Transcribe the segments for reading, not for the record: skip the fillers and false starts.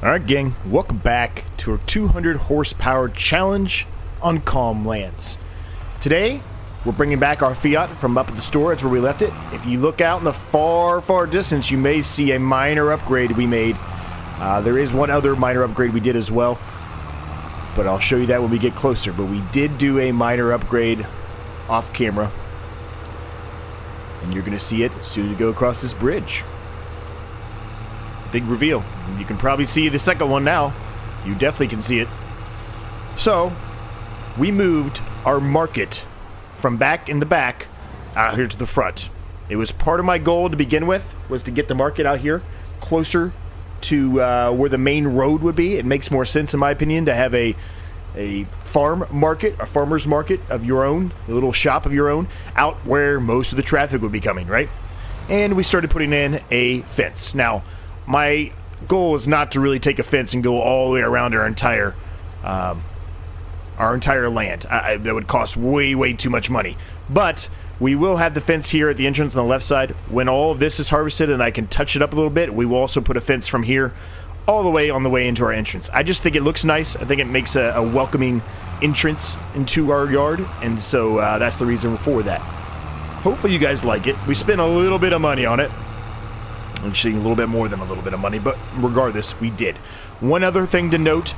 Alright gang, welcome back to our 200 horsepower challenge on Calm Lands. Today, we're bringing back our Fiat from up at the store. It's where we left it. If you look out in the far distance, you may see a minor upgrade we made. There is one other minor upgrade we did as well, but I'll show you that when we get closer. But we did do a minor upgrade off camera, and you're going to see it as soon as you go across this bridge. Big reveal. You can probably see the second one now. You definitely can see it. So, we moved our market from back in the back out here to the front. It was part of my goal to begin with, was to get the market out here closer to where the main road would be. It makes more sense, in my opinion, to have a farm market, a farmer's market of your own, a little shop of your own, out where most of the traffic would be coming, right? And we started putting in a fence. Now, my goal is not to really take a fence and go all the way around our entire land. That would cost way too much money. But we will have the fence here at the entrance on the left side. When all of this is harvested and I can touch it up a little bit, we will also put a fence from here all the way on the way into our entrance. I just think it looks nice. I think it makes a welcoming entrance into our yard, and so that's the reason for that. Hopefully you guys like it. We spent a little bit of money on it. Actually, a little bit more than a little bit of money, but regardless, we did. One other thing to note,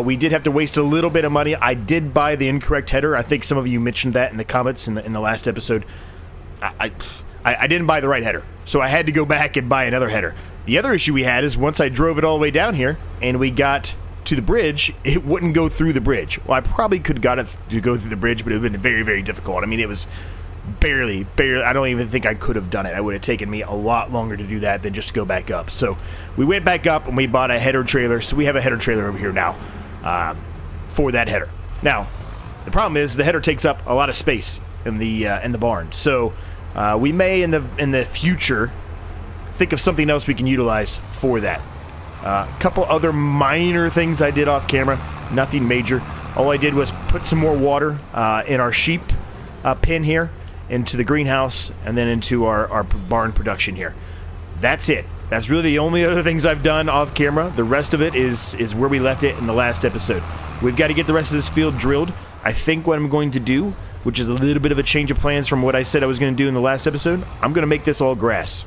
we did have to waste a little bit of money. I did buy the incorrect header. I think some of you mentioned that in the comments in the last episode. I didn't buy the right header, so I had to go back and buy another header. The other issue we had is once I drove it all the way down here and we got to the bridge, it wouldn't go through the bridge. Well, I probably could have got it to go through the bridge, but it would have been very difficult. I mean, it was barely, I don't even think I could have done it. It would have taken me a lot longer to do that than just go back up. So we went back up and we bought a header trailer. So we have a header trailer over here now for that header. Now, the problem is the header takes up a lot of space in the barn. So we may in the future think of something else we can utilize for that. A couple other minor things I did off camera, nothing major. All I did was put some more water in our sheep pen here, into the greenhouse, and then into our barn production here. That's it. That's really the only other things I've done off camera. The rest of it is where we left it in the last episode. We've got to get the rest of this field drilled. I think what I'm going to do, which is a little bit of a change of plans from what I said I was going to do in the last episode, I'm going to make this all grass.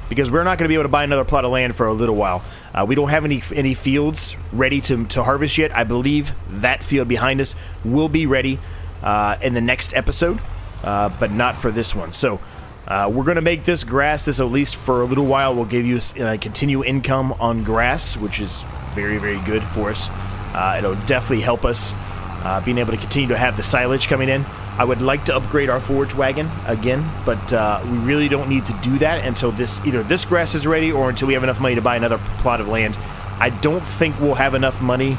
Because we're not going to be able to buy another plot of land for a little while. We don't have any weeds ready to harvest yet. I believe that field behind us will be ready in the next episode, but not for this one. So we're going to make this grass. This, at least for a little while, will give you continue income on grass, which is very good for us. It'll definitely help us being able to continue to have the silage coming in. I would like to upgrade our forage wagon again, but we really don't need to do that until either this grass is ready or until we have enough money to buy another plot of land. I don't think we'll have enough money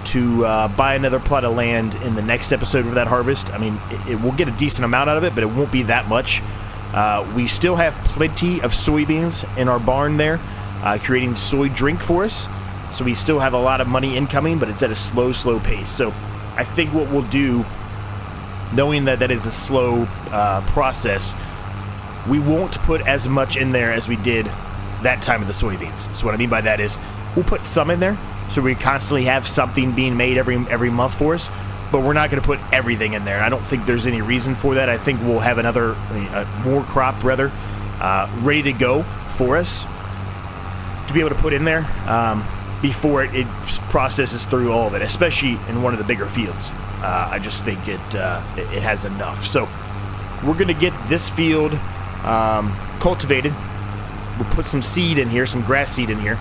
to buy another plot of land in the next episode of that harvest. I mean, we'll get a decent amount out of it, but it won't be that much. We still have plenty of soybeans in our barn there, creating soy drink for us. So we still have a lot of money incoming, but it's at a slow pace. So I think what we'll do, knowing that that is a slow process, we won't put as much in there as we did that time of the soybeans. So what I mean by that is we'll put some in there, so we constantly have something being made every month for us, but we're not going to put everything in there. I don't think there's any reason for that. I think we'll have more crop rather, ready to go for us to be able to put in there before it processes through all of it, especially in one of the bigger fields. I just think it has enough. So we're going to get this field cultivated. We'll put some seed in here, some grass seed in here.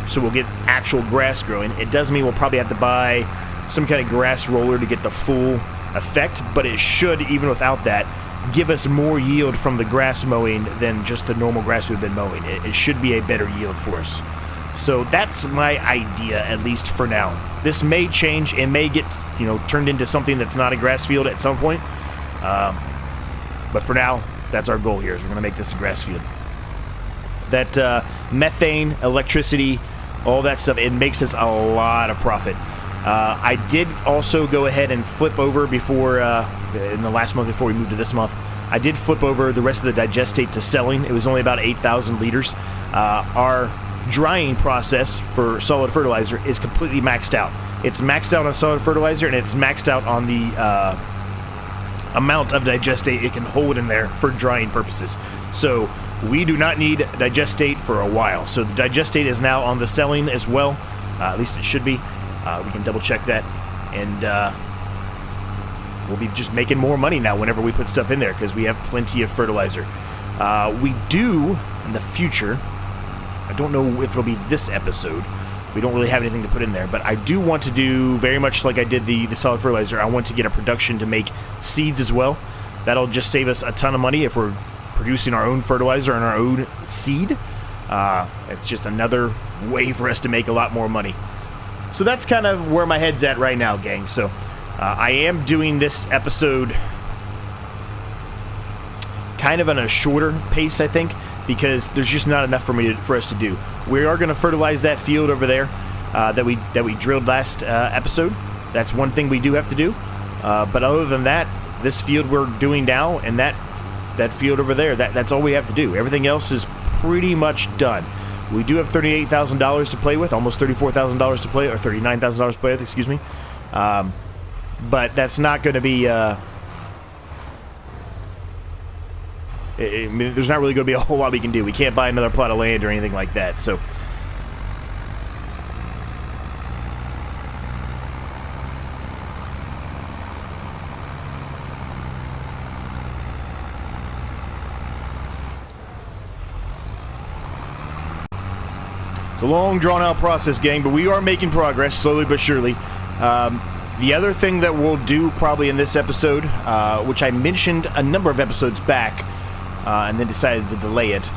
So we'll get actual grass growing. It does mean we'll probably have to buy some kind of grass roller to get the full effect, but it should, even without that, give us more yield from the grass mowing than just the normal grass we've been mowing. It should be a better yield for us. So that's my idea, at least for now. This may change. It may get, turned into something that's not a grass field at some point. But for now, that's our goal here, is we're going to make this a grass field. That methane, electricity, all that stuff, it makes us a lot of profit. I did also go ahead and flip over before, in the last month before we moved to this month, I did flip over the rest of the digestate to selling. It was only about 8,000 liters. Our drying process for solid fertilizer is completely maxed out. It's maxed out on solid fertilizer, and it's maxed out on the amount of digestate it can hold in there for drying purposes. So we do not need digestate for a while. So the digestate is now on the selling as well. At least it should be. We can double check that. And we'll be just making more money now whenever we put stuff in there because we have plenty of fertilizer. We do, in the future, I don't know if it'll be this episode. We don't really have anything to put in there, but I do want to do, very much like I did the solid fertilizer, I want to get a production to make seeds as well. That'll just save us a ton of money if we're producing our own fertilizer and our own seed. It's just another way for us to make a lot more money. So that's kind of where my head's at right now, gang. So I am doing this episode kind of on a shorter pace, I think, because there's just not enough for us to do. We are going to fertilize that field over there that we drilled last episode. That's one thing we do have to do. But other than that, this field we're doing now and that field over there, that's all we have to do. Everything else is pretty much done. We do have $38,000 to play with, almost $34,000 to play, or $39,000 to play with, excuse me. But that's not going to be... there's not really going to be a whole lot we can do. We can't buy another plot of land or anything like that, so... It's a long, drawn-out process, gang, but we are making progress, slowly but surely. The other thing that we'll do probably in this episode, which I mentioned a number of episodes back, and then decided to delay it,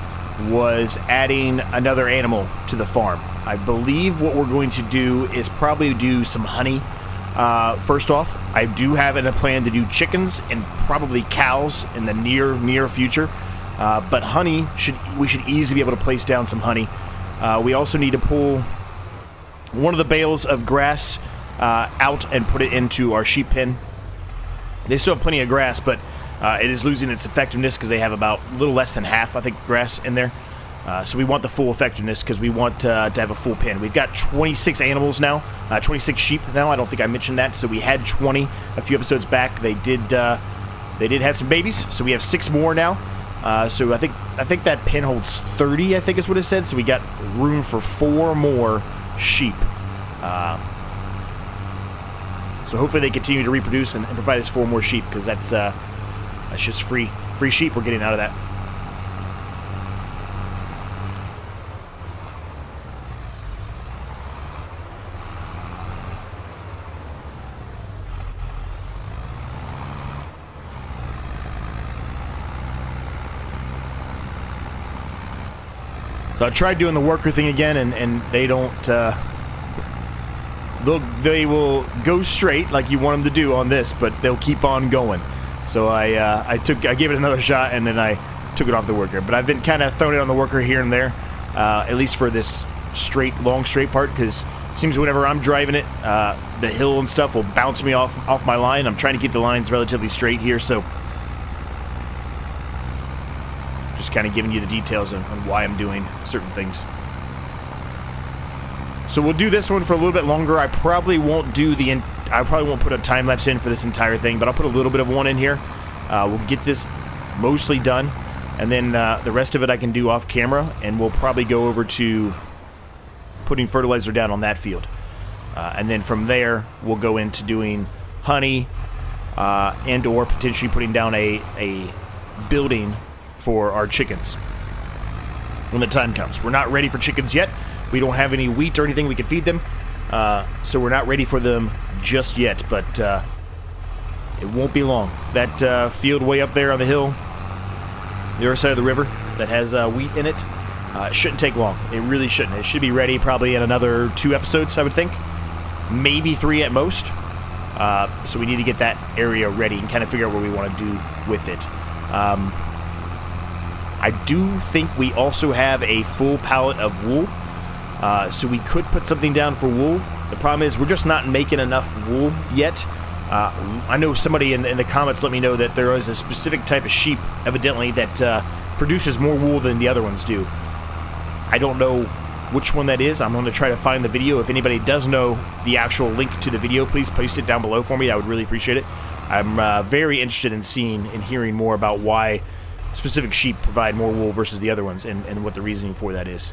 was adding another animal to the farm. I believe what we're going to do is probably do some honey. First off, I do have in a plan to do chickens and probably cows in the near future. But honey, we should easily be able to place down some honey. We also need to pull one of the bales of grass out and put it into our sheep pen. They still have plenty of grass, but it is losing its effectiveness because they have about a little less than half, I think, grass in there. So we want the full effectiveness because we want to have a full pen. We've got 26 animals now, 26 sheep now. I don't think I mentioned that. So we had 20 a few episodes back. They did have some babies, so we have 6 more now. So I think that pen holds 30, I think is what it said. So we got room for 4 more sheep. So hopefully they continue to reproduce and provide us 4 more sheep, because that's just free sheep we're getting out of that. So I tried doing the worker thing again, and they don't... They will go straight like you want them to do on this, but they'll keep on going. So I gave it another shot, and then I took it off the worker. But I've been kind of throwing it on the worker here and there, at least for this long straight part, because it seems whenever I'm driving it, the hill and stuff will bounce me off my line. I'm trying to keep the lines relatively straight here, so just kind of giving you the details on why I'm doing certain things. So we'll do this one for a little bit longer. I probably won't put a time lapse in for this entire thing, but I'll put a little bit of one in here. We'll get this mostly done, and then the rest of it I can do off camera, and we'll probably go over to putting fertilizer down on that field. And then from there, we'll go into doing honey, and or potentially putting down a building for our chickens when the time comes. We're not ready for chickens yet. We don't have any wheat or anything we can feed them, so we're not ready for them just yet, but it won't be long. That field way up there on the hill, the other side of the river, that has wheat in it, it shouldn't take long. It really shouldn't. It should be ready probably in another 2 episodes, I would think. Maybe 3 at most. So we need to get that area ready and kind of figure out what we want to do with it. I do think we also have a full pallet of wool. So we could put something down for wool. The problem is we're just not making enough wool yet. I know somebody in the comments let me know that there is a specific type of sheep, evidently, that produces more wool than the other ones do. I don't know which one that is. I'm going to try to find the video. If anybody does know the actual link to the video, please post it down below for me. I would really appreciate it. I'm very interested in seeing and hearing more about why specific sheep provide more wool versus the other ones, and what the reasoning for that is.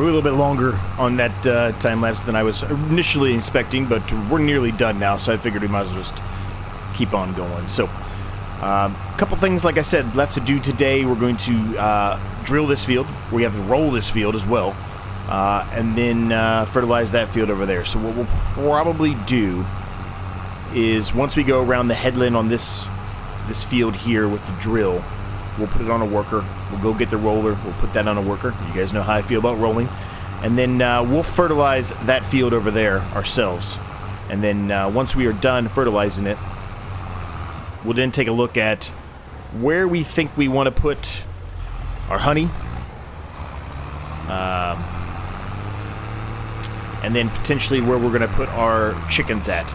Probably a little bit longer on that time lapse than I was initially expecting, but we're nearly done now, so I figured we might as well just keep on going. So, a couple things, like I said, left to do today. We're going to drill this field. We have to roll this field as well, and then fertilize that field over there. So what we'll probably do is once we go around the headland on this field here with the drill, we'll put it on a worker. We'll go get the roller. We'll put that on a worker. You guys know how I feel about rolling. And then we'll fertilize that field over there ourselves. And then once we are done fertilizing it, we'll then take a look at where we think we want to put our honey. And then potentially where we're going to put our chickens at.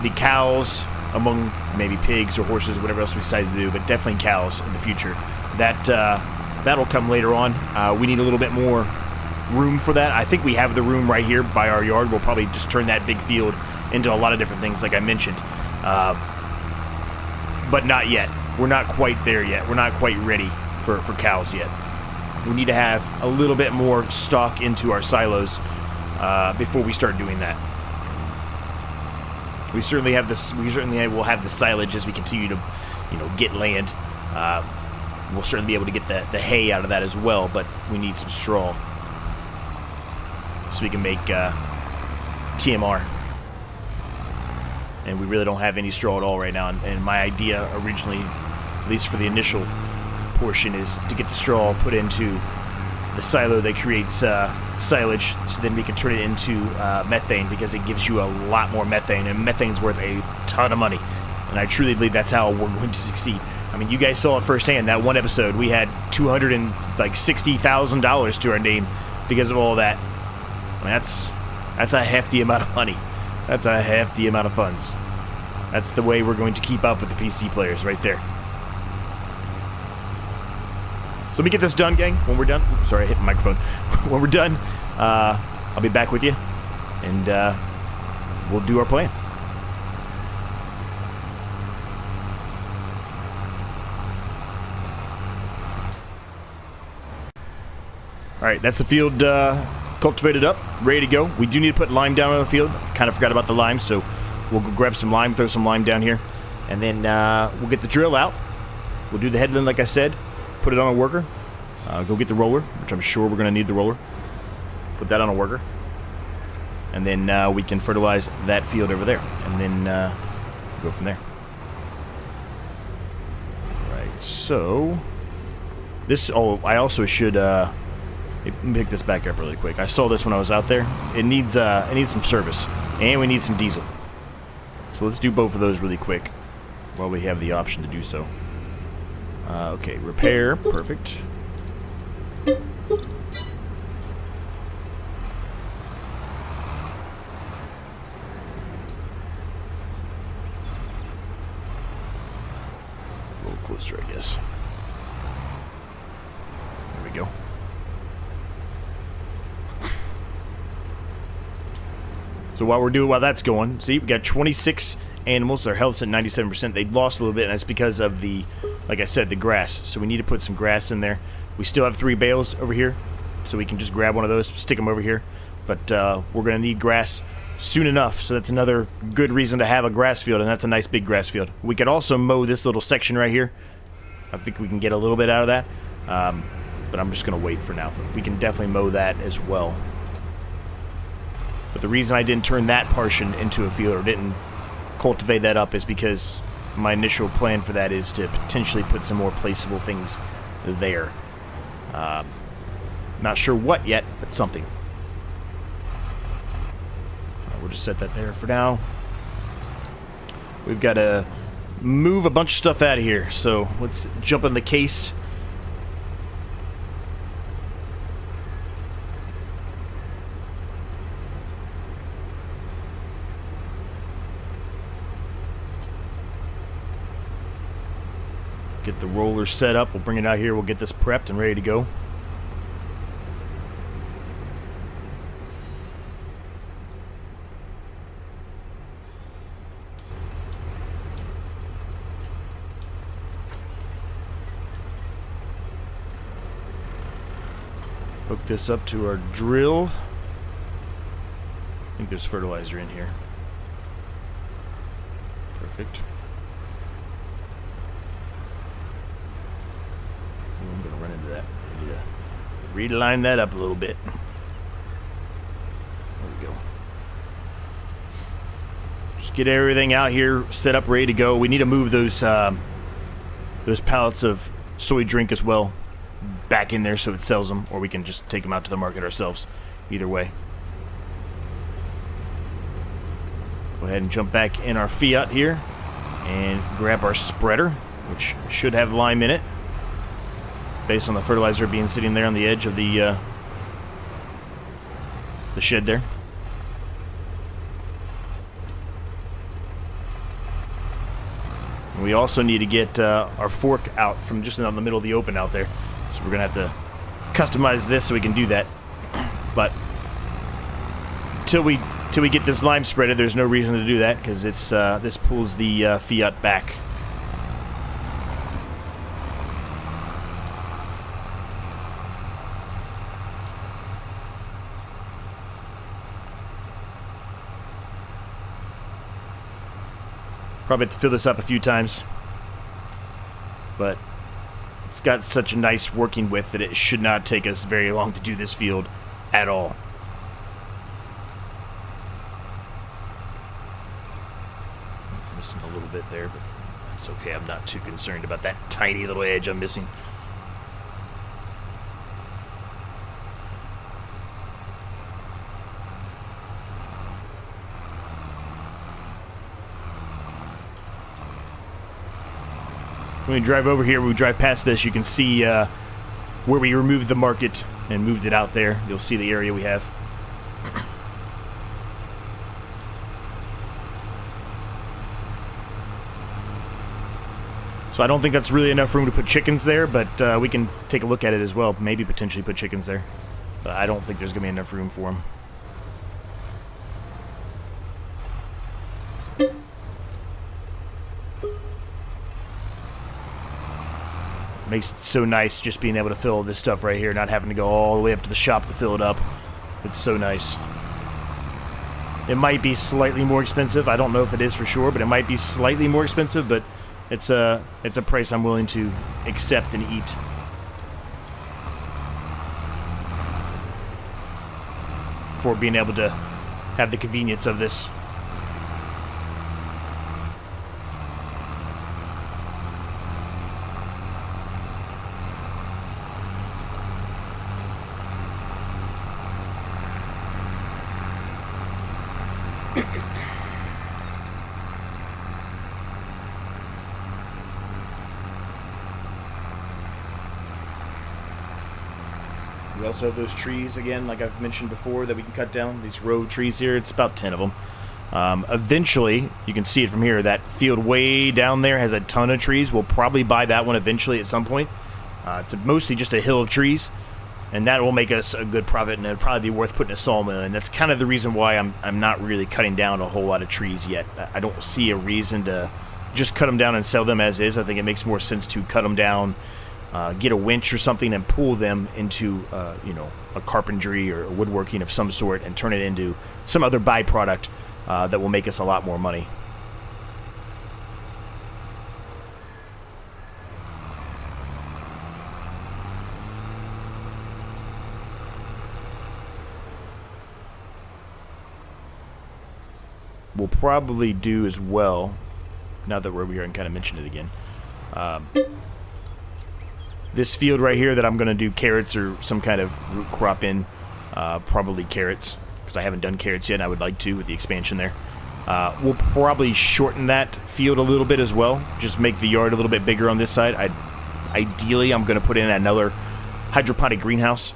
The cows, among maybe pigs or horses, whatever else we decide to do, but definitely cows in the future. That'll come later on. We need a little bit more room for that. I think we have the room right here by our yard. We'll probably just turn that big field into a lot of different things, like I mentioned. But not yet. We're not quite there yet. We're not quite ready for cows yet. We need to have a little bit more stock into our silos before we start doing that. We certainly have this. We certainly will have the silage as we continue to, get land. We'll certainly be able to get the hay out of that as well, but we need some straw so we can make TMR. And we really don't have any straw at all right now. And my idea originally, at least for the initial portion, is to get the straw put into the silo that creates silage, so then we can turn it into methane, because it gives you a lot more methane, and methane's worth a ton of money. And I truly believe that's how we're going to succeed. I mean, you guys saw it firsthand. That one episode, we had $260,000 to our name because of all that. I mean, that's a hefty amount of money. That's a hefty amount of funds. That's the way we're going to keep up with the PC players right there. So let me get this done, gang. When we're done, oops, sorry, I hit the microphone. When we're done, I'll be back with you, and we'll do our plan. All right, that's the field cultivated up, ready to go. We do need to put lime down on the field. I kind of forgot about the lime, so we'll go grab some lime, throw some lime down here, and then we'll get the drill out. We'll do the headland like I said, put it on a worker, go get the roller, which I'm sure we're going to need the roller. Put that on a worker, and then we can fertilize that field over there, and then go from there. All right, so this. Oh, I also should. Let me pick this back up really quick. I saw this when I was out there. It needs some service, and we need some diesel. So let's do both of those really quick while we have the option to do so. Okay, repair, perfect. A little closer, I guess. There we go. So while that's going, see, we got 26 animals. Their health's at 97%. They lost a little bit, and that's because of the, like I said, the grass. So we need to put some grass in there. We still have 3 bales over here, so we can just grab one of those, stick them over here. But we're going to need grass soon enough, so that's another good reason to have a grass field, and that's a nice big grass field. We could also mow this little section right here. I think we can get a little bit out of that, but I'm just going to wait for now. But we can definitely mow that as well. But the reason I didn't turn that portion into a field, or didn't cultivate that up, is because my initial plan for that is to potentially put some more placeable things there. Not sure what yet, but something. We'll just set that there for now. We've got to move a bunch of stuff out of here, so let's jump in the case. Get the roller set up. We'll bring it out here. We'll get this prepped and ready to go. Hook this up to our drill. I think there's fertilizer in here. Perfect. I'm going to run into that. I need to reline that up a little bit. There we go. Just get everything out here, set up, ready to go. We need to move those pallets of soy drink as well back in there so it sells them, or we can just take them out to the market ourselves. Either way. Go ahead and jump back in our Fiat here and grab our spreader, which should have lime in it, based on the fertilizer being sitting there on the edge of the shed there. We also need to get our fork out from just in the middle of the open out there. So we're going to have to customize this so we can do that. But till we get this lime spreaded, there's no reason to do that because it's this pulls the Fiat back. Probably have to fill this up a few times, but it's got such a nice working width that it should not take us very long to do this field at all. Missing a little bit there, but that's okay. I'm not too concerned about that tiny little edge I'm missing. When we drive over here, when we drive past this, you can see where we removed the market and moved it out there. You'll see the area we have. So I don't think that's really enough room to put chickens there, but we can take a look at it as well. Maybe potentially put chickens there. But I don't think there's going to be enough room for them. Makes it so nice just being able to fill this stuff right here, not having to go all the way up to the shop to fill it up. It's so nice. It might be slightly more expensive. I don't know if it is for sure, but it might be slightly more expensive, but it's a price I'm willing to accept and eat. For being able to have the convenience of this. We also have those trees, again, like I've mentioned before, that we can cut down. These row trees here, it's about 10 of them. Eventually, you can see it from here, that field way down there has a ton of trees. We'll probably buy that one eventually at some point. It's mostly just a hill of trees, and that will make us a good profit, and it'll probably be worth putting a sawmill in. That's kind of the reason why I'm not really cutting down a whole lot of trees yet. I don't see a reason to just cut them down and sell them as is. I think it makes more sense to cut them down, get a winch or something and pull them into, you know, a carpentry or a woodworking of some sort and turn it into some other byproduct that will make us a lot more money. We'll probably do as well, now that we're over here and kind of mention it again. This field right here that I'm going to do carrots or some kind of root crop in, probably carrots, because I haven't done carrots yet and I would like to with the expansion there. We'll probably shorten that field a little bit as well, just make the yard a little bit bigger on this side. Ideally, I'm going to put in another hydroponic greenhouse,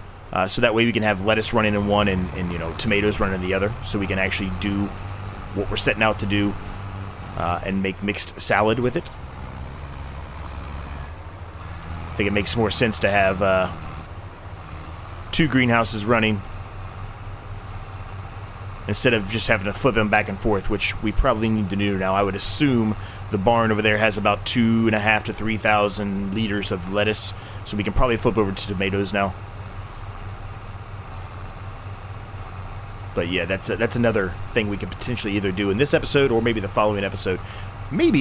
so that way we can have lettuce running in one and you know, tomatoes running in the other, so we can actually do what we're setting out to do and make mixed salad with it. I think it makes more sense to have 2 greenhouses running instead of just having to flip them back and forth, which we probably need to do now. I would assume the barn over there has about 2,500 to 3,000 liters of lettuce, so we can probably flip over to tomatoes now. But yeah, that's another thing we could potentially either do in this episode or maybe the following episode.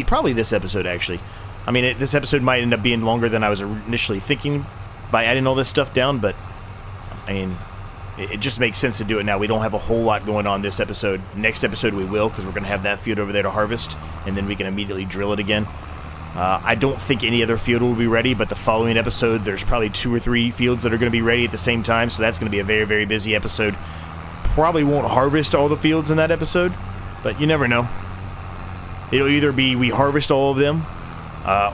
Probably this episode, actually. I mean, this episode might end up being longer than I was initially thinking by adding all this stuff down, but, I mean, it just makes sense to do it now. We don't have a whole lot going on this episode. Next episode we will, because we're going to have that field over there to harvest, and then we can immediately drill it again. I don't think any other field will be ready, but the following episode, there's probably 2 or 3 fields that are going to be ready at the same time, so that's going to be a very, very busy episode. Probably won't harvest all the fields in that episode, but you never know. It'll either be we harvest all of them,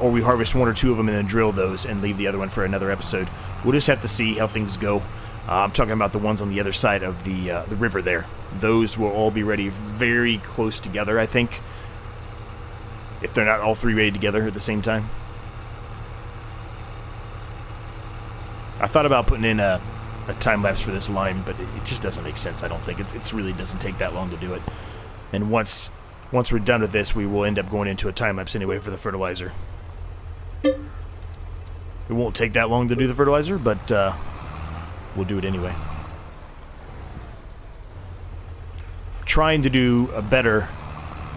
or we harvest 1 or 2 of them and then drill those and leave the other one for another episode. We'll just have to see how things go. I'm talking about the ones on the other side of the river there. Those will all be ready very close together, I think. If they're not all 3 ready together at the same time. I thought about putting in a time lapse for this lime, but it just doesn't make sense, I don't think. It really doesn't take that long to do it. And once we're done with this, we will end up going into a time lapse anyway for the fertilizer. It won't take that long to do the fertilizer, but we'll do it anyway. Trying to do better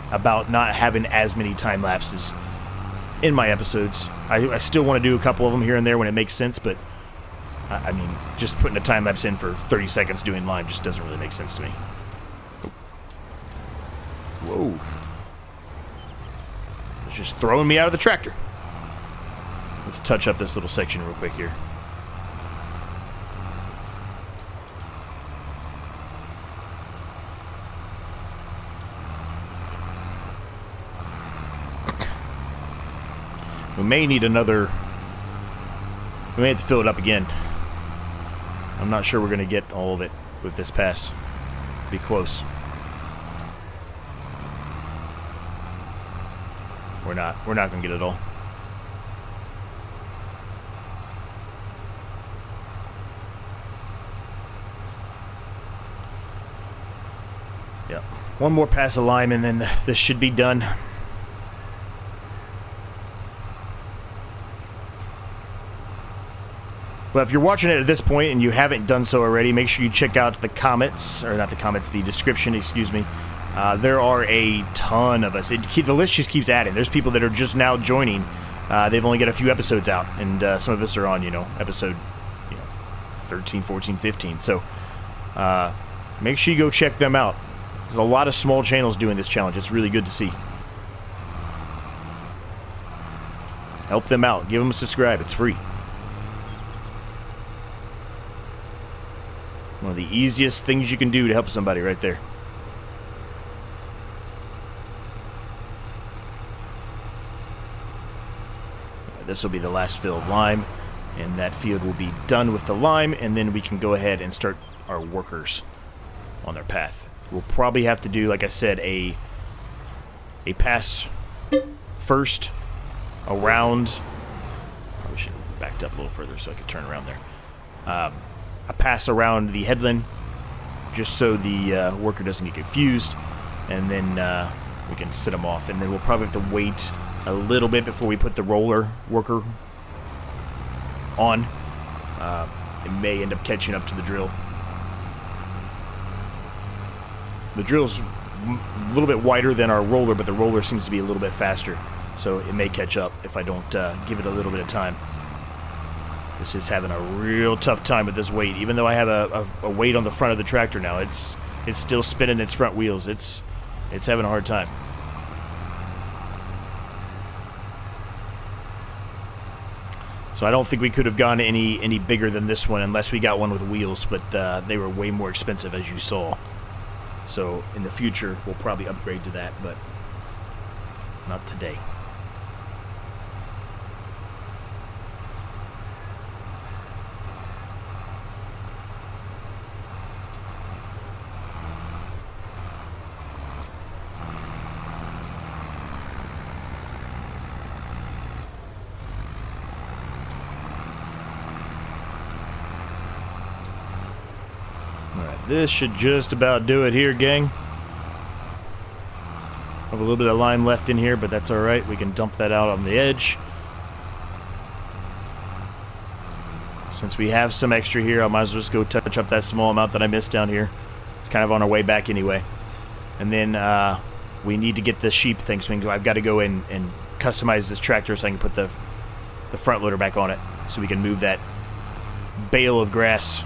about not having as many time lapses in my episodes. I still want to do a couple of them here and there when it makes sense, but I mean, just putting a time lapse in for 30 seconds doing lime just doesn't really make sense to me. Whoa. It's just throwing me out of the tractor. Let's touch up this little section real quick here. We may need another... We may have to fill it up again. I'm not sure we're going to get all of it with this pass. Be close. We're not going to get it all. Yep. One more pass of lime and then this should be done. But if you're watching it at this point and you haven't done so already, make sure you check out the comments, or not the comments, the description, excuse me. There are a ton of us. The list just keeps adding. There's people that are just now joining. They've only got a few episodes out, and some of us are on, episode 13, 14, 15. So make sure you go check them out. There's a lot of small channels doing this challenge. It's really good to see. Help them out. Give them a subscribe. It's free. One of the easiest things you can do to help somebody right there. This will be the last fill of lime, and that field will be done with the lime, and then we can go ahead and start our workers on their path. We'll probably have to do, like I said, a pass first around. Probably should have backed up a little further so I could turn around there. A pass around the headland, just so the worker doesn't get confused, and then we can set them off. And then we'll probably have to wait a little bit before we put the roller worker on. It may end up catching up to the drill. The drill's a little bit wider than our roller, but the roller seems to be a little bit faster, so it may catch up if I don't give it a little bit of time. This is having a real tough time with this weight. Even though I have a weight on the front of the tractor now, it's still spinning its front wheels. It's having a hard time. So I don't think we could have gone any bigger than this one unless we got one with wheels, but they were way more expensive, as you saw. So in the future, we'll probably upgrade to that, but not today. This should just about do it here, gang. Have a little bit of lime left in here, but that's alright. We can dump that out on the edge. Since we have some extra here, I might as well just go touch up that small amount that I missed down here. It's kind of on our way back anyway. And then we need to get the sheep thing swing. I've got to go in and customize this tractor so I can put the front loader back on it so we can move that bale of grass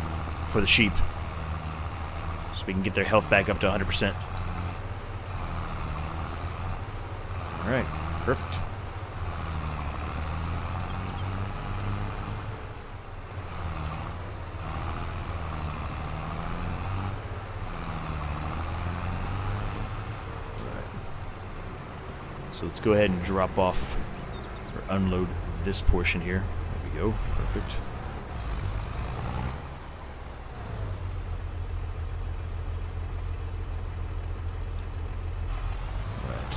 for the sheep so we can get their health back up to 100%. Alright, perfect. So let's go ahead and drop off or unload this portion here. There we go. Perfect. Alright.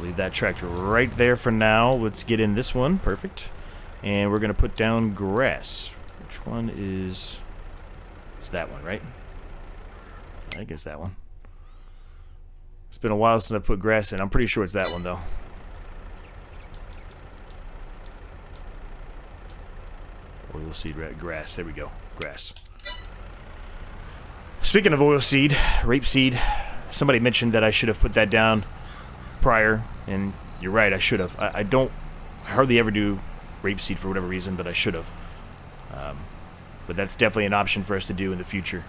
Leave that tractor right there for now. Let's get in this one. Perfect. And we're going to put down grass. Which one is... It's that one, right? I guess that one. It's been a while since I've put grass in. I'm pretty sure it's that one, though. Oilseed grass. There we go. Grass. Speaking of oilseed, rapeseed, somebody mentioned that I should have put that down prior, and you're right, I should have. I hardly ever do rapeseed for whatever reason, but I should have. But that's definitely an option for us to do in the future.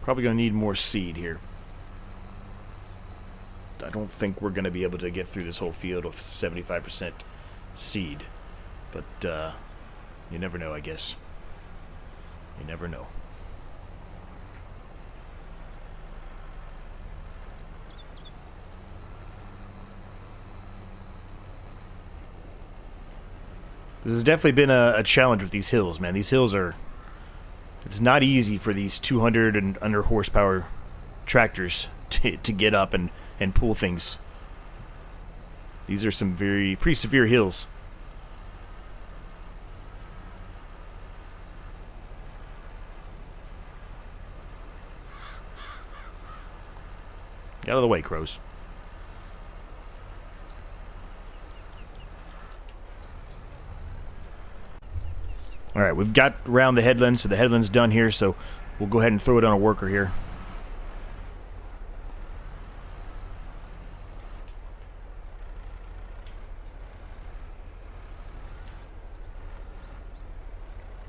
Probably going to need more seed here. I don't think we're going to be able to get through this whole field with 75% seed. But you never know, I guess. You never know. This has definitely been a challenge with these hills, man. These hills are... It's not easy for these 200 and under horsepower tractors to get up and pull things. These are some pretty severe hills. Get out of the way, crows. Alright, we've got around the headland, so the headland's done here, so we'll go ahead and throw it on a worker here.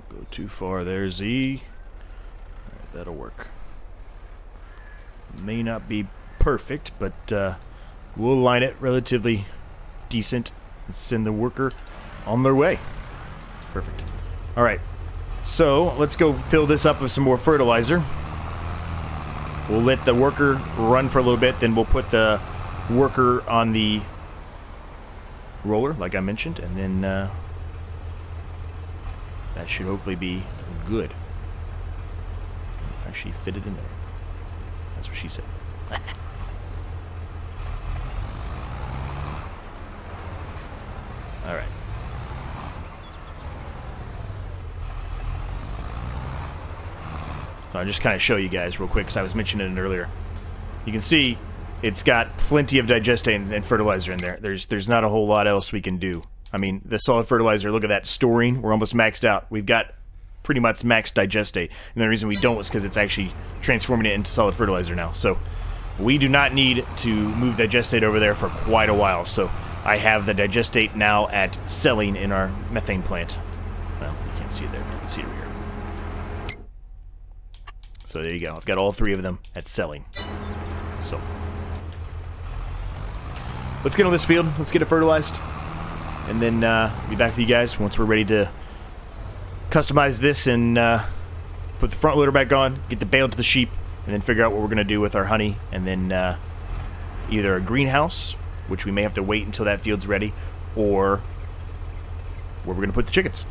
Go too far there, Z. Alright, that'll work. May not be perfect, but we'll line it relatively decent and send the worker on their way. Perfect. Alright, so let's go fill this up with some more fertilizer. We'll let the worker run for a little bit, then we'll put the worker on the roller, like I mentioned, and then that should hopefully be good. Actually fit it in there. That's what she said. Alright. So I'll just kind of show you guys real quick because I was mentioning it earlier. You can see it's got plenty of digestate and fertilizer in there. There's not a whole lot else we can do. I mean, the solid fertilizer, look at that storing. We're almost maxed out. We've got pretty much max digestate. And the reason we don't is because it's actually transforming it into solid fertilizer now. So we do not need to move digestate over there for quite a while. So I have the digestate now at selling in our methane plant. Well, you can't see it there, but you can see it over here. So there you go. I've got all three of them at selling. So let's get on this field. Let's get it fertilized. And then be back with you guys once we're ready to customize this and put the front loader back on, get the bale to the sheep, and then figure out what we're going to do with our honey. And then either a greenhouse, which we may have to wait until that field's ready, or where we're going to put the chickens.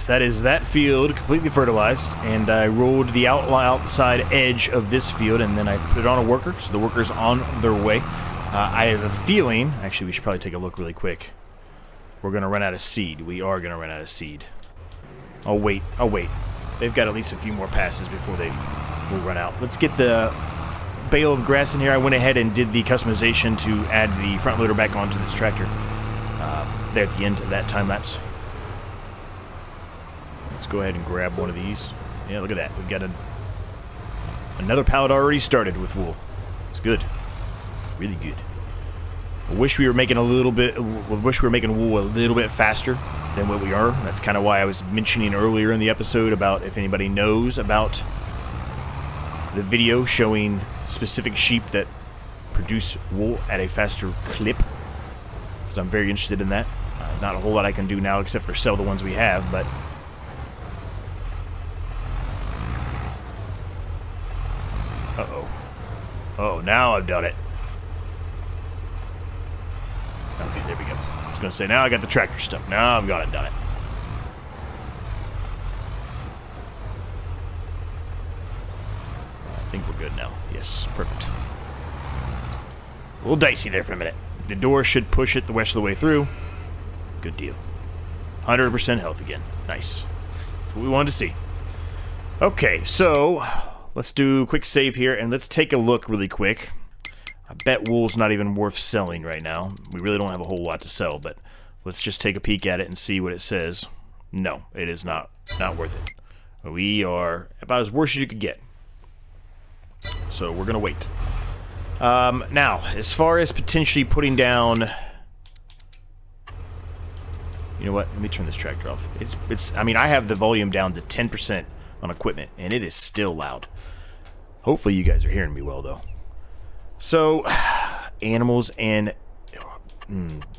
that is that field completely fertilized, and I rolled the outside edge of this field, and then I put it on a worker, so the worker's on their way. I have a feeling, actually we should probably take a look really quick. We're going to run out of seed. We are going to run out of seed. I'll wait. They've got at least a few more passes before they will run out. Let's get the bale of grass in here. I went ahead and did the customization to add the front loader back onto this tractor there at the end of that time lapse. Let's go ahead and grab one of these. Yeah, look at that. We've got another pallet already started with wool. It's good. Really good. I wish we were making wool a little bit faster than what we are. That's kind of why I was mentioning earlier in the episode about if anybody knows about the video showing specific sheep that produce wool at a faster clip, because I'm very interested in that. Not a whole lot I can do now except for sell the ones we have, but oh, now I've done it. Okay, there we go. I was going to say, now I got the tractor stuck. Now I've got it, done it. I think we're good now. Yes, perfect. A little dicey there for a minute. The door should push it the rest of the way through. Good deal. 100% health again. Nice. That's what we wanted to see. Okay, so let's do a quick save here, and let's take a look really quick. I bet wool's not even worth selling right now. We really don't have a whole lot to sell, but let's just take a peek at it and see what it says. No, it is not worth it. We are about as worse as you could get. So we're going to wait. Now, as far as potentially putting down... You know what? Let me turn this tractor off. I mean, I have the volume down to 10% on equipment, and it is still loud. Hopefully you guys are hearing me well, though. So, animals and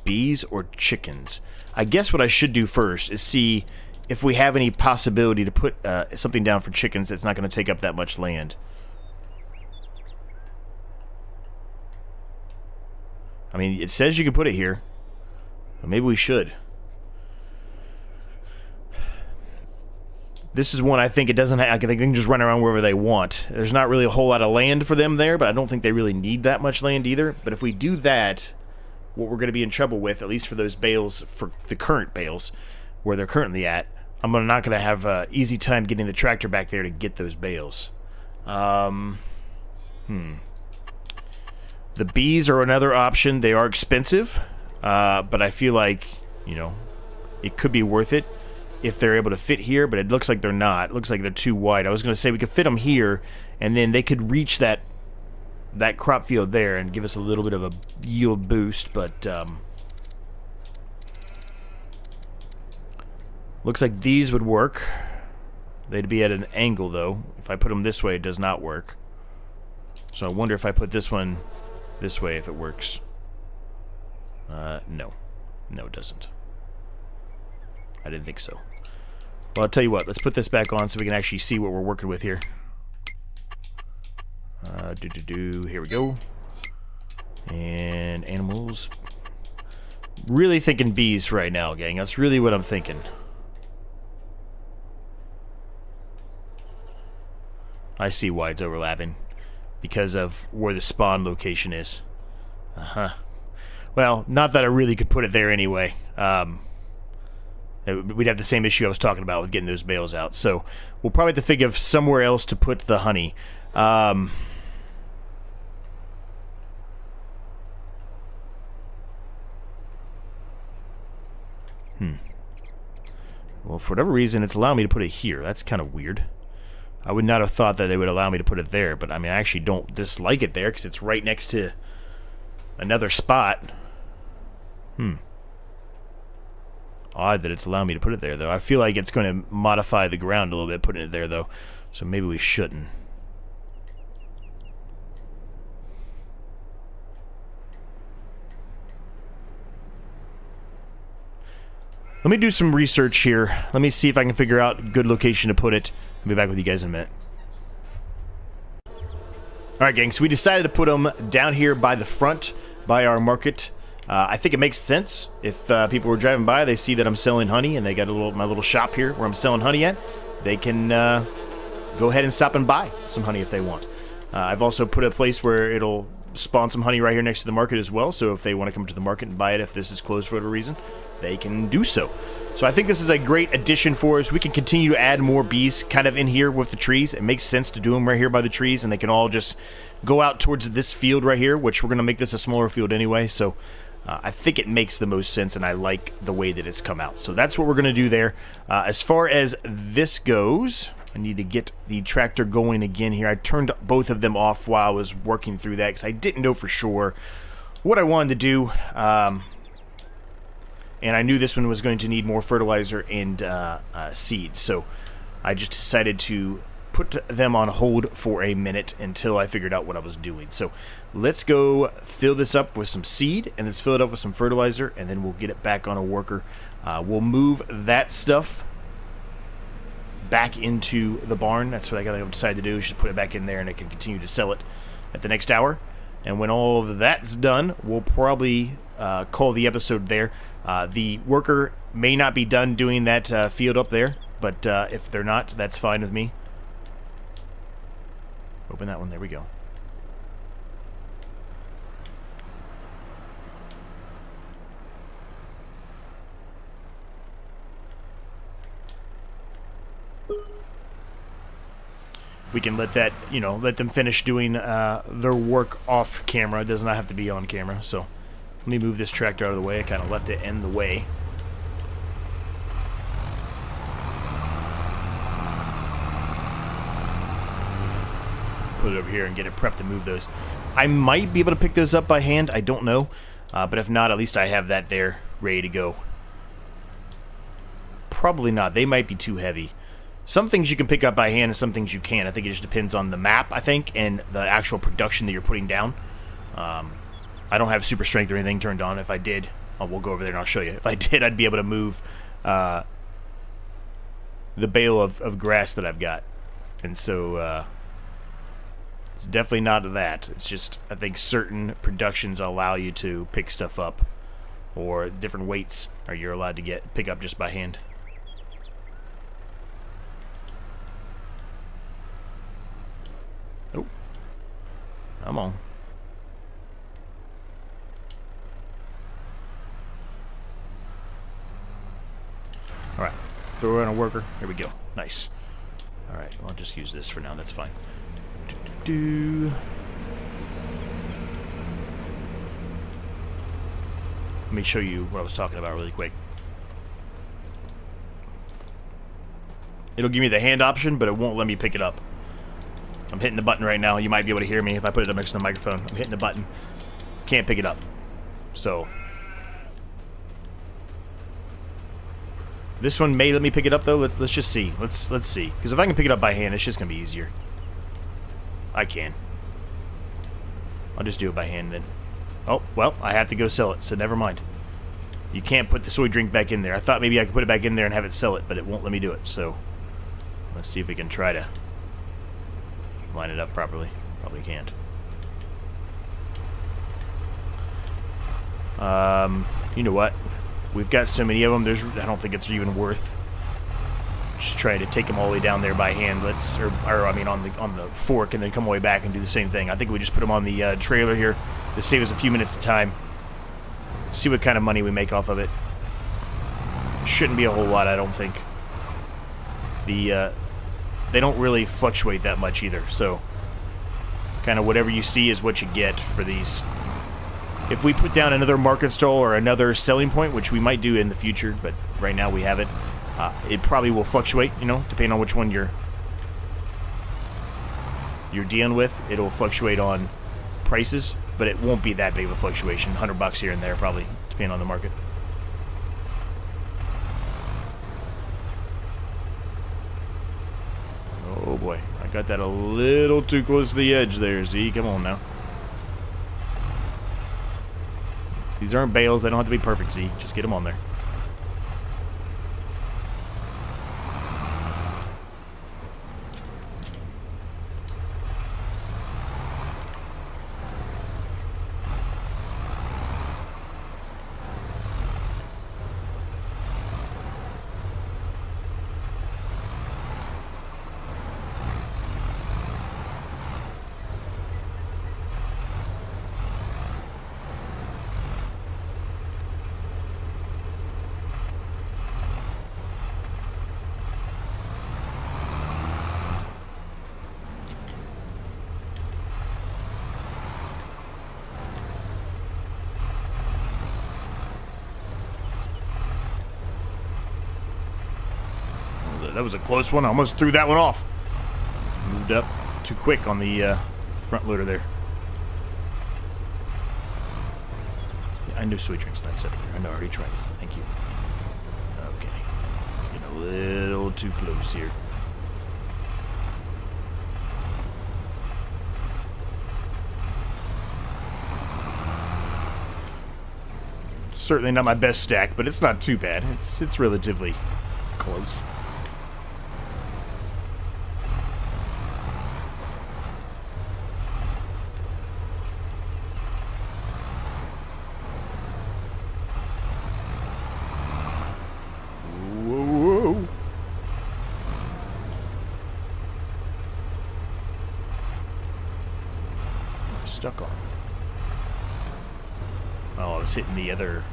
bees or chickens. I guess what I should do first is see if we have any possibility to put something down for chickens that's not going to take up that much land. I mean, it says you can put it here. But maybe we should. This is one I think it doesn't have, they can just run around wherever they want. There's not really a whole lot of land for them there, but I don't think they really need that much land either. But if we do that, what we're going to be in trouble with, at least for those bales, for the current bales, where they're currently at, I'm not going to have an easy time getting the tractor back there to get those bales. The bees are another option. They are expensive, but I feel like, you know, it could be worth it if they're able to fit here, but it looks like they're not. It looks like they're too wide. I was going to say we could fit them here, and then they could reach that crop field there and give us a little bit of a yield boost, but looks like these would work. They'd be at an angle, though. If I put them this way, it does not work. So I wonder if I put this one this way, if it works. No. No, it doesn't. I didn't think so. Well, I'll tell you what. Let's put this back on so we can actually see what we're working with here. Here we go. And animals. Really thinking bees right now, gang. That's really what I'm thinking. I see why it's overlapping. Because of where the spawn location is. Well, not that I really could put it there anyway. We'd have the same issue I was talking about with getting those bales out. So we'll probably have to think of somewhere else to put the honey. Well, for whatever reason, it's allowing me to put it here. That's kind of weird. I would not have thought that they would allow me to put it there, but I mean, I actually don't dislike it there because it's right next to another spot. Odd that it's allowing me to put it there, though. I feel like it's going to modify the ground a little bit putting it there, though, so maybe we shouldn't. Let me do some research here. Let me see if I can figure out a good location to put it. I'll be back with you guys in a minute. Alright, gang, so we decided to put them down here by the front, by our market. I think it makes sense. If people were driving by, they see that I'm selling honey, and they got my little shop here where I'm selling honey at, they can go ahead and stop and buy some honey if they want. I've also put a place where it'll spawn some honey right here next to the market as well, so if they want to come to the market and buy it if this is closed for whatever reason, they can do so. So I think this is a great addition for us. We can continue to add more bees kind of in here with the trees. It makes sense to do them right here by the trees, and they can all just go out towards this field right here, which we're going to make this a smaller field anyway, so I think it makes the most sense, and I like the way that it's come out. So that's what we're going to do there. As far as this goes, I need to get the tractor going again here. I turned both of them off while I was working through that because I didn't know for sure what I wanted to do. And I knew this one was going to need more fertilizer and seed. So I just decided to put them on hold for a minute until I figured out what I was doing. So let's go fill this up with some seed, and let's fill it up with some fertilizer, and then we'll get it back on a worker. We'll move that stuff back into the barn. That's what I gotta decide to do, is just put it back in there, and I can continue to sell it at the next hour. And when all of that's done, we'll probably call the episode there. The worker may not be done doing that field up there, but if they're not, that's fine with me. Open that one. There we go. We can let that, let them finish doing their work off camera. It does not have to be on camera. So let me move this tractor out of the way. I kind of left it in the way. Put it over here and get it prepped to move those. I might be able to pick those up by hand. I don't know. But if not, at least I have that there ready to go. Probably not. They might be too heavy. Some things you can pick up by hand and some things you can't. I think it just depends on the map, I think, and the actual production that you're putting down. I don't have super strength or anything turned on. If I did, we'll go over there and I'll show you. If I did, I'd be able to move the bale of grass that I've got. And so it's definitely not that. It's just, I think certain productions allow you to pick stuff up, or different weights are you're allowed to pick up just by hand. Oh, come on. Alright, throw it on a worker. Here we go. Nice. Alright, I'll just use this for now. That's fine. Let me show you what I was talking about really quick. It'll give me the hand option, but it won't let me pick it up. I'm hitting the button right now. You might be able to hear me if I put it up next to the microphone. I'm hitting the button. Can't pick it up. So this one may let me pick it up though. Let's just see. Let's see. Because if I can pick it up by hand, it's just gonna be easier. I can. I'll just do it by hand then. Oh, well, I have to go sell it, so never mind. You can't put the soy drink back in there. I thought maybe I could put it back in there and have it sell it, but it won't let me do it. So let's see if we can try to line it up properly. Probably can't. You know what? We've got so many of them. I don't think it's even worth just trying to take them all the way down there by hand. On the fork, and then come all the way back and do the same thing. I think we just put them on the trailer here to save us a few minutes of time. See what kind of money we make off of it. Shouldn't be a whole lot, I don't think. They don't really fluctuate that much either, so kind of whatever you see is what you get for these. If we put down another market stall or another selling point, which we might do in the future, but right now we haven't, it probably will fluctuate, depending on which one you're dealing with. It'll fluctuate on prices, but it won't be that big of a fluctuation. $100 here and there, probably, depending on the market. Oh boy, I got that a little too close to the edge there, Z. Come on now. These aren't bales. They don't have to be perfect, Z. Just get them on there. that was a close one. I almost threw that one off. Moved up too quick on the front loader there. Yeah, I know soy drink's nice up here. I know, I already tried it. Thank you. Okay. Getting a little too close here. Certainly not my best stack, but it's not too bad. It's relatively close. Whoa. Stuck on. Oh, I was hitting the other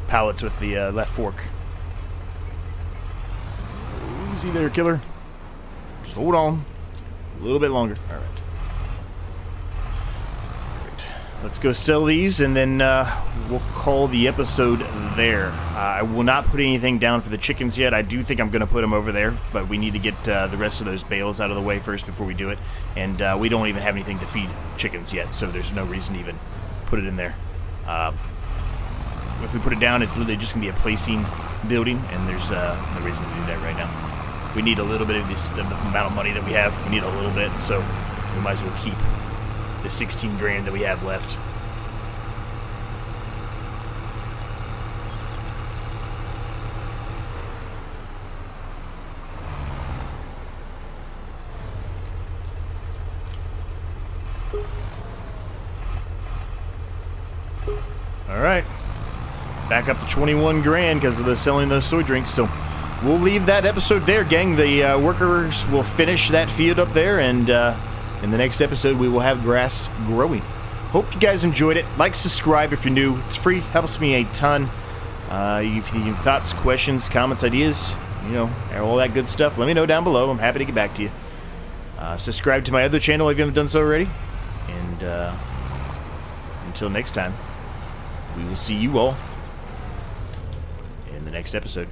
pallets with the left fork. Easy there, killer. Just hold on. A little bit longer. All right. Perfect. Let's go sell these, and then we'll call the episode there. I will not put anything down for the chickens yet. I do think I'm going to put them over there, but we need to get the rest of those bales out of the way first before we do it. And we don't even have anything to feed chickens yet, so there's no reason to even put it in there. If we put it down, it's literally just going to be a placing building, and there's no reason to do that right now. We need a little bit of the amount of money that we have. We need a little bit, so we might as well keep the 16 grand that we have left. All right. Back up to 21 grand because of the selling those soy drinks. So we'll leave that episode there, gang. The workers will finish that field up there, and in the next episode we will have grass growing. Hope you guys enjoyed it. Like, subscribe if you're new. It's free. Helps me a ton. If you have thoughts, questions, comments, ideas, you know, all that good stuff, let me know down below. I'm happy to get back to you. Subscribe to my other channel if you haven't done so already. And until next time, we will see you all in the next episode.